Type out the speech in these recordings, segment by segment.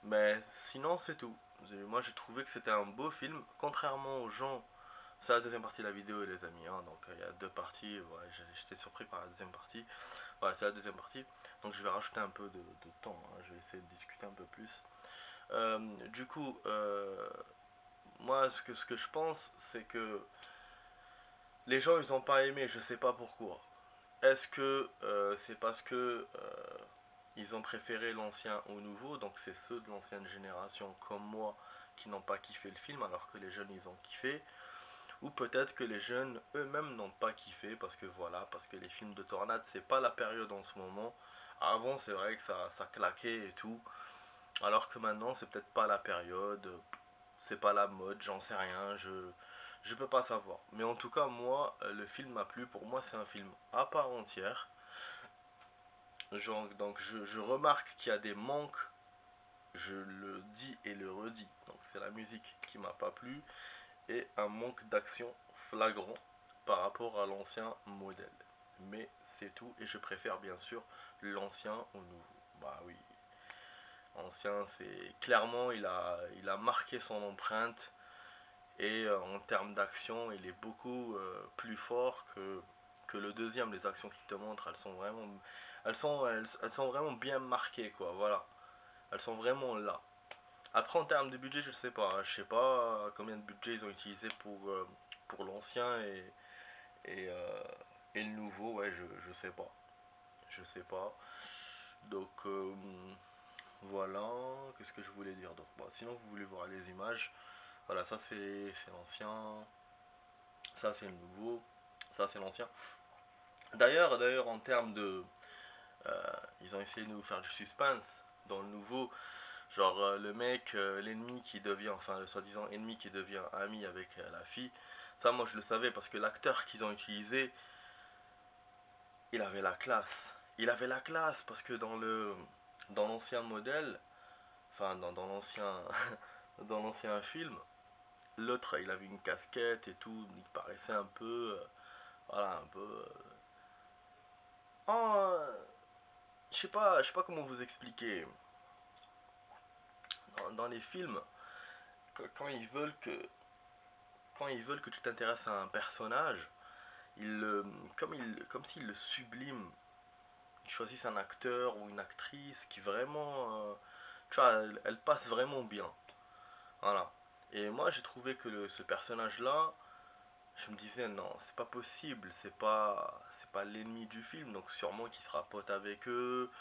Mais sinon, c'est tout. Moi, j'ai trouvé que c'était un beau film, contrairement aux gens. C'est la deuxième partie de la vidéo, les amis, hein, donc il y a deux parties. Ouais, j'étais surpris par la deuxième partie. Voilà, c'est la deuxième partie. Donc je vais rajouter un peu de temps, hein. Je vais essayer de discuter un peu plus. Du coup, moi, ce que je pense, c'est que les gens, ils ont pas aimé, je sais pas pourquoi. Est-ce que c'est parce que ils ont préféré l'ancien au nouveau, donc c'est ceux de l'ancienne génération comme moi qui n'ont pas kiffé le film alors que les jeunes ils ont kiffé, ou peut-être que les jeunes eux-mêmes n'ont pas kiffé parce que voilà, parce que les films de tornade c'est pas la période en ce moment. Avant c'est vrai que ça claquait et tout, alors que maintenant c'est peut-être pas la période, c'est pas la mode, j'en sais rien, je peux pas savoir. Mais en tout cas moi le film m'a plu, pour moi c'est un film à part entière. Genre, donc je remarque qu'il y a des manques, je le dis et le redis. Donc c'est la musique qui m'a pas plu et un manque d'action flagrant par rapport à l'ancien modèle. Mais c'est tout et je préfère bien sûr l'ancien au nouveau. Bah oui, ancien c'est clairement il a marqué son empreinte et en termes d'action il est beaucoup plus fort que le deuxième. Les actions qu'il te montre elles sont vraiment elles sont vraiment bien marquées quoi, voilà. Elles sont vraiment là. Après, en termes de budget, je sais pas. Je sais pas combien de budget ils ont utilisé pour l'ancien et et le nouveau. Ouais, je sais pas. Je sais pas. Donc, voilà. Qu'est-ce que je voulais dire d'autre? Bon, sinon, vous voulez voir les images. Voilà, ça c'est l'ancien. Ça c'est le nouveau. Ça c'est l'ancien. D'ailleurs, en termes de. Ils ont essayé de nous faire du suspense dans le nouveau. Genre le mec, l'ennemi qui devient, enfin le soi-disant ennemi qui devient ami avec la fille. Ça moi je le savais parce que l'acteur qu'ils ont utilisé, il avait la classe. Il avait la classe parce que dans l'ancien modèle, enfin dans l'ancien dans l'ancien film, l'autre il avait une casquette et tout, il paraissait un peu voilà un peu oh, je sais pas comment vous expliquer. Dans les films, quand ils veulent que tu t'intéresses à un personnage, ils comme s'ils le subliment. Ils choisissent un acteur ou une actrice qui vraiment, tu vois, elle passe vraiment bien. Voilà. Et moi, j'ai trouvé que ce personnage-là, je me disais non, c'est pas possible, c'est pas l'ennemi du film, donc sûrement qu'il sera pote avec eux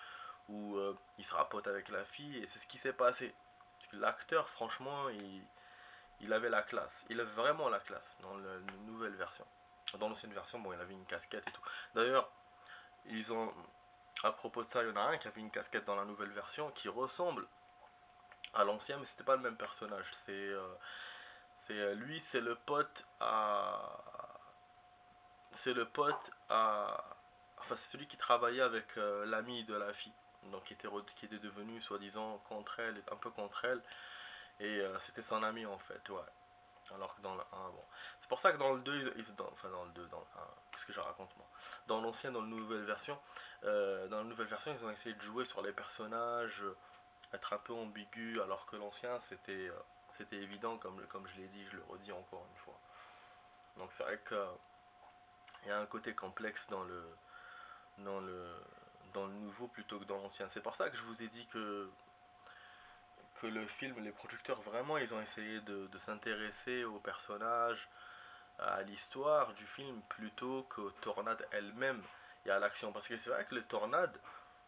ou il sera pote avec la fille, et c'est ce qui s'est passé. L'acteur, franchement, il avait la classe. Il avait vraiment la classe dans la nouvelle version. Dans l'ancienne version, bon, il avait une casquette et tout. D'ailleurs, ils ont, à propos de ça, il y en a un qui avait une casquette dans la nouvelle version qui ressemble à l'ancien, mais c'était pas le même personnage. Lui, c'est le pote à, c'est le pote à, enfin c'est celui qui travaillait avec l'ami de la fille, donc qui était devenu soi-disant contre elle, un peu contre elle, et c'était son ami en fait, ouais. Alors que dans le un bon. C'est pour ça que dans le 2 enfin dans le 2 dans le 1, qu'est-ce que je raconte moi? Dans l'ancien, dans la nouvelle version, ils ont essayé de jouer sur les personnages, être un peu ambigu, alors que l'ancien, c'était évident, comme je l'ai dit, je le redis encore une fois. Donc c'est vrai qu'il y a un côté complexe dans le, dans le nouveau plutôt que dans l'ancien. C'est pour ça que je vous ai dit que le film, les producteurs, vraiment, ils ont essayé de s'intéresser aux personnages, à l'histoire du film plutôt qu'aux tornades elles-mêmes et à l'action. Parce que c'est vrai que les tornades,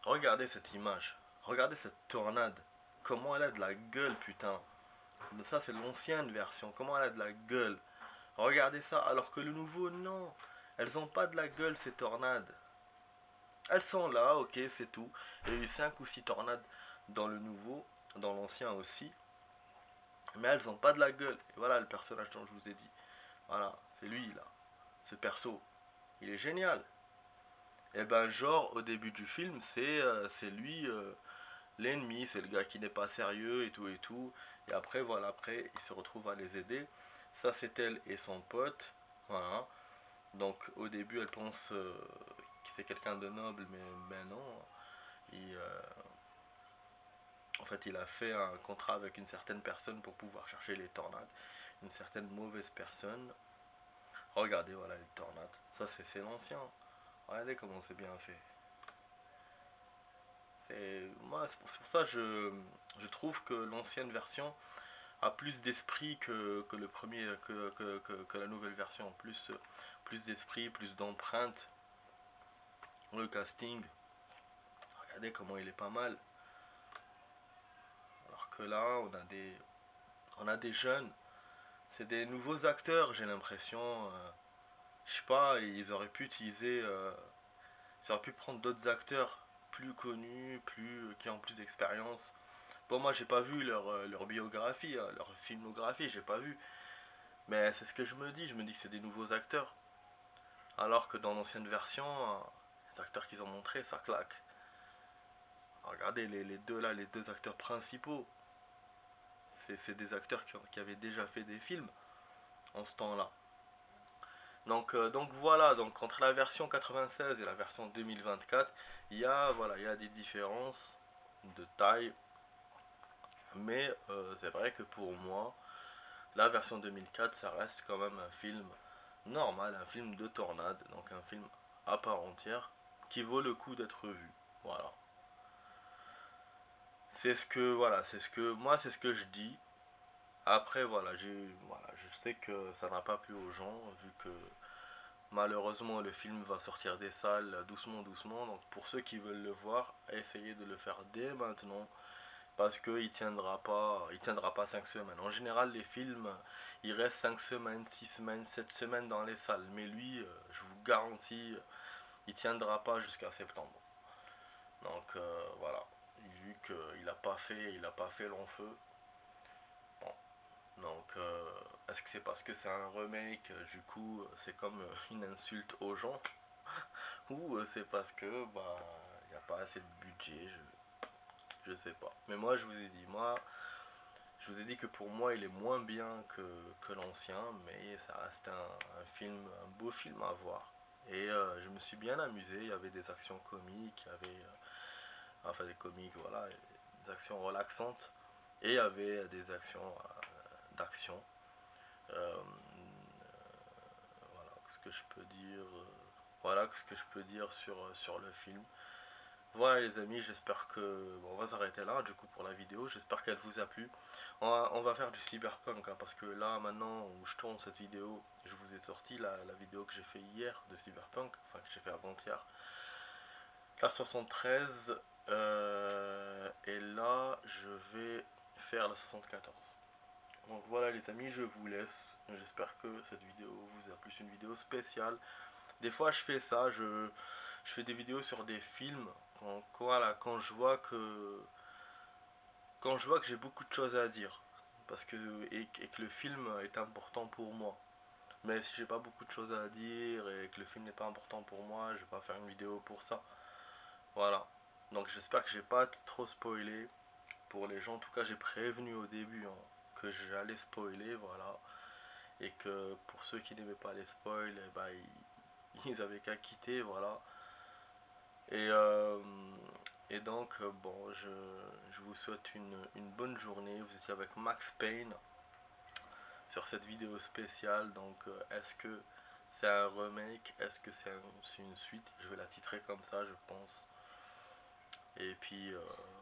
regardez cette image, regardez cette tornade, comment elle a de la gueule, putain. Mais ça, c'est l'ancienne version, comment elle a de la gueule. Regardez ça, alors que le nouveau, non. Elles ont pas de la gueule, ces tornades. Elles sont là, ok, c'est tout. Il y a eu 5 ou 6 tornades dans le nouveau, dans l'ancien aussi. Mais elles ont pas de la gueule. Et voilà le personnage dont je vous ai dit. Voilà, c'est lui là. Ce perso. Il est génial. Et ben genre au début du film c'est lui l'ennemi, c'est le gars qui n'est pas sérieux et tout et tout. Et après voilà, après il se retrouve à les aider. Ça c'est elle et son pote. Voilà. Donc au début elle pense que c'est quelqu'un de noble mais ben non. Il, En fait, il a fait un contrat avec une certaine personne pour pouvoir chercher les tornades. Une certaine mauvaise personne. Regardez, voilà les tornades. Ça, c'est l'ancien. Regardez comment c'est bien fait. Moi, c'est pour ça que je trouve que l'ancienne version a plus d'esprit que le premier, que la nouvelle version. Plus d'esprit, plus d'empreinte. Le casting, regardez comment il est pas mal. Alors que là, on a des jeunes. C'est des nouveaux acteurs, j'ai l'impression. Je sais pas, ils auraient pu utiliser, ils auraient pu prendre d'autres acteurs plus connus, qui ont plus d'expérience. Bon, moi, j'ai pas vu leur biographie, leur filmographie, j'ai pas vu. Mais c'est ce que je me dis. Je me dis que c'est des nouveaux acteurs. Alors que dans l'ancienne version, les acteurs qu'ils ont montrés, ça claque. Regardez les deux là, les deux acteurs principaux. C'est des acteurs qui avaient déjà fait des films en ce temps-là. Donc voilà, donc entre la version 96 et la version 2024, il y a des différences de taille, mais c'est vrai que pour moi, la version 2004, ça reste quand même un film normal, un film de tornade, donc un film à part entière qui vaut le coup d'être vu. Voilà. C'est ce que je dis. Après voilà, je sais que ça n'a pas plu aux gens vu que malheureusement le film va sortir des salles doucement doucement. Donc pour ceux qui veulent le voir, essayez de le faire dès maintenant parce il tiendra pas 5 semaines. En général les films il reste 5 semaines, 6 semaines, 7 semaines dans les salles, mais lui je vous garantis il tiendra pas jusqu'à septembre. Donc voilà, vu qu'il a pas fait long feu. Bon. Donc, est-ce que c'est parce que c'est un remake, du coup, c'est comme une insulte aux gens, ou c'est parce que, bah, il n'y a pas assez de budget, je sais pas. Mais moi, je vous ai dit que pour moi, il est moins bien que l'ancien, mais ça reste un beau film à voir. Et je me suis bien amusé, il y avait des actions comiques, enfin des comiques, voilà, des actions relaxantes, et il y avait des actions d'action. Euh, voilà ce que je peux dire. Voilà ce que je peux dire sur le film. Voilà les amis, j'espère que... Bon, on va s'arrêter là du coup pour la vidéo, j'espère qu'elle vous a plu. On va faire du cyberpunk hein, parce que là maintenant où je tourne cette vidéo, je vous ai sorti la vidéo que j'ai fait hier de cyberpunk, enfin que j'ai fait avant-hier. La 73 et là je vais faire la 74. Donc voilà les amis, je vous laisse. J'espère que cette vidéo vous a plu. C'est une vidéo spéciale. Des fois je fais ça, je fais des vidéos sur des films. Voilà, quand je vois que j'ai beaucoup de choses à dire. Et que le film est important pour moi. Mais si j'ai pas beaucoup de choses à dire et que le film n'est pas important pour moi, je vais pas faire une vidéo pour ça. Voilà. Donc j'espère que j'ai pas trop spoilé pour les gens. En tout cas, j'ai prévenu au début hein, que j'allais spoiler, voilà. Et que pour ceux qui n'aimaient pas les spoils, eh ben, ils avaient qu'à quitter, voilà. Et, euh, et donc, bon, je vous souhaite une bonne journée. Vous étiez avec Max Payne sur cette vidéo spéciale. Donc, est-ce que c'est un remake? Est-ce que c'est une suite? Je vais la titrer comme ça, je pense. Et puis,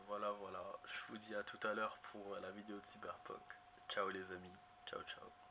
voilà. Je vous dis à tout à l'heure pour la vidéo de Cyberpunk. Ciao les amis. Ciao, ciao.